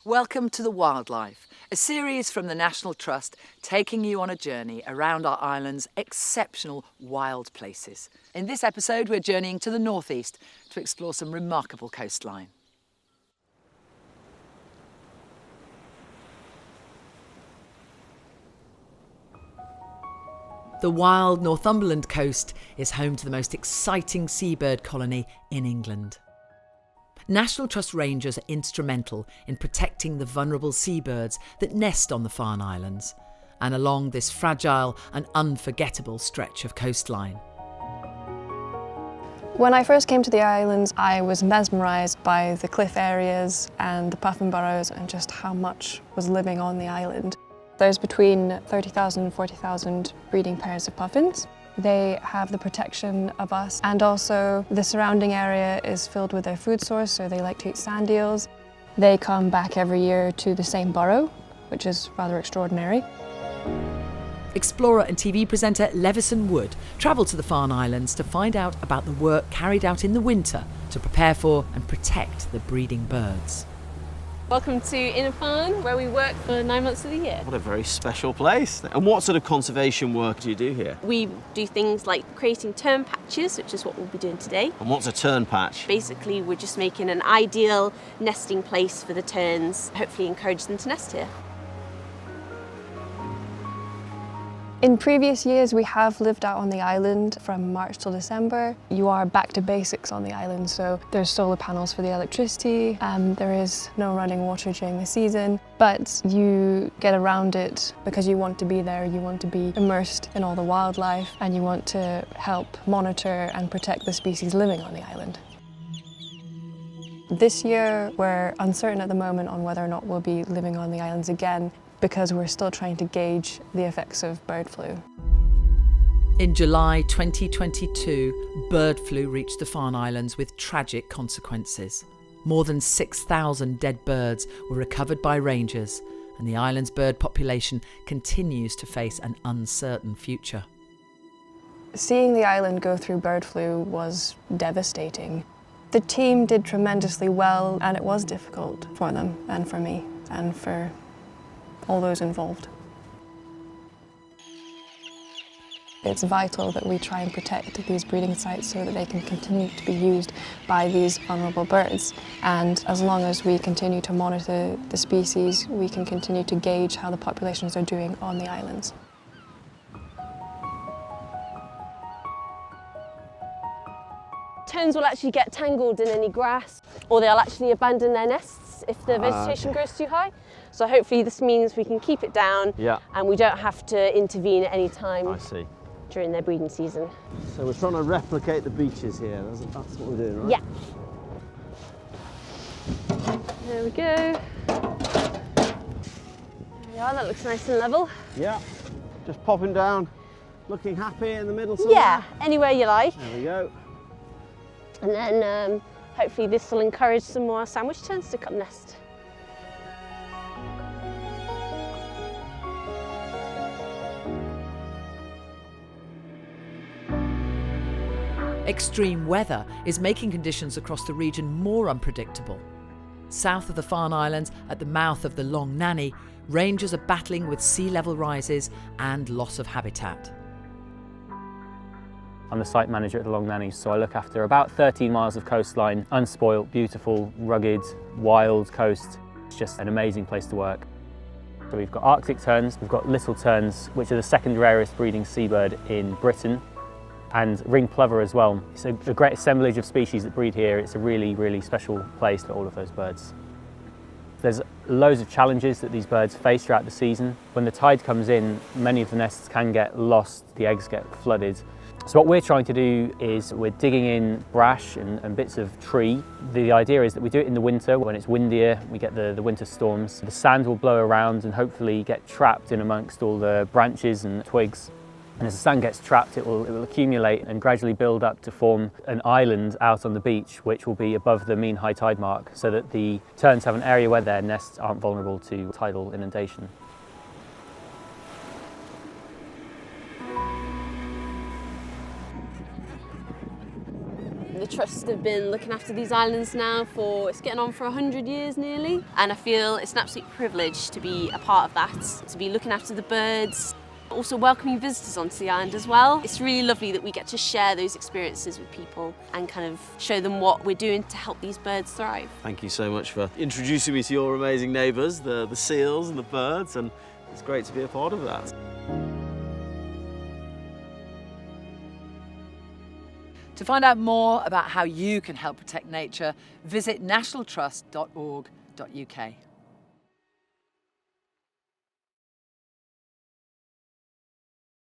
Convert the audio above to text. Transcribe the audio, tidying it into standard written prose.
Welcome to The Wildlife, a series from the National Trust taking you on a journey around our island's exceptional wild places. In this episode, we're journeying to the northeast to explore some remarkable coastline. The wild Northumberland coast is home to the most exciting seabird colony in England. National Trust rangers are instrumental in protecting the vulnerable seabirds that nest on the Farne Islands and along this fragile and unforgettable stretch of coastline. When I first came to the islands, I was mesmerised by the cliff areas and the puffin burrows and just how much was living on the island. There's between 30,000 and 40,000 breeding pairs of puffins. They have the protection of us, and also the surrounding area is filled with their food source, so they like to eat sand eels. They come back every year to the same burrow, which is rather extraordinary. Explorer and TV presenter Levison Wood travelled to the Farne Islands to find out about the work carried out in the winter to prepare for and protect the breeding birds. Welcome to Inner Farne, where we work for 9 months of the year. What a very special place. And what sort of conservation work do you do here? We do things like creating tern patches, which is what we'll be doing today. And what's a tern patch? Basically, we're just making an ideal nesting place for the terns, hopefully encourage them to nest here. In previous years, we have lived out on the island from March till December. You are back to basics on the island, so there's solar panels for the electricity, there is no running water during the season, but you get around it because you want to be there, you want to be immersed in all the wildlife, and you want to help monitor and protect the species living on the island. This year, we're uncertain at the moment on whether or not we'll be living on the islands again, because we're still trying to gauge the effects of bird flu. In July 2022, bird flu reached the Farne Islands with tragic consequences. More than 6,000 dead birds were recovered by rangers, and the island's bird population continues to face an uncertain future. Seeing the island go through bird flu was devastating. The team did tremendously well, and it was difficult for them and for me and for all those involved. It's vital that we try and protect these breeding sites so that they can continue to be used by these vulnerable birds. And as long as we continue to monitor the species, we can continue to gauge how the populations are doing on the islands. Terns will actually get tangled in any grass, or they'll actually abandon their nests if the vegetation grows too high. So hopefully this means we can keep it down, and we don't have to intervene at any time during their breeding season. So we're trying to replicate the beaches here, that's what we're doing, right? Yeah. There we go. There we are, that looks nice and level. Yeah, just popping down, looking happy in the middle somewhere. Yeah, anywhere you like. There we go. And then hopefully this will encourage some more sandwich terns to come nest. Extreme weather is making conditions across the region more unpredictable. South of the Farne Islands, at the mouth of the Long Nanny, rangers are battling with sea level rises and loss of habitat. I'm the site manager at the Long Nanny, so I look after about 13 miles of coastline, unspoilt, beautiful, rugged, wild coast. It's just an amazing place to work. So we've got Arctic terns, we've got little terns, which are the second rarest breeding seabird in Britain, and ringed plover as well. It's a great assemblage of species that breed here. It's a really, really special place for all of those birds. There's loads of challenges that these birds face throughout the season. When the tide comes in, many of the nests can get lost, the eggs get flooded. So what we're trying to do is we're digging in brash and bits of tree. The idea is that we do it in the winter when it's windier, we get the winter storms. The sand will blow around and hopefully get trapped in amongst all the branches and twigs. And as the sand gets trapped, it will accumulate and gradually build up to form an island out on the beach, which will be above the mean high tide mark, so that the terns have an area where their nests aren't vulnerable to tidal inundation. The Trust have been looking after these islands now it's getting on for 100 years nearly. And I feel it's an absolute privilege to be a part of that, to be looking after the birds, also welcoming visitors onto the island as well. It's really lovely that we get to share those experiences with people and kind of show them what we're doing to help these birds thrive. Thank you so much for introducing me to your amazing neighbours, the seals and the birds, and it's great to be a part of that. To find out more about how you can help protect nature, visit nationaltrust.org.uk.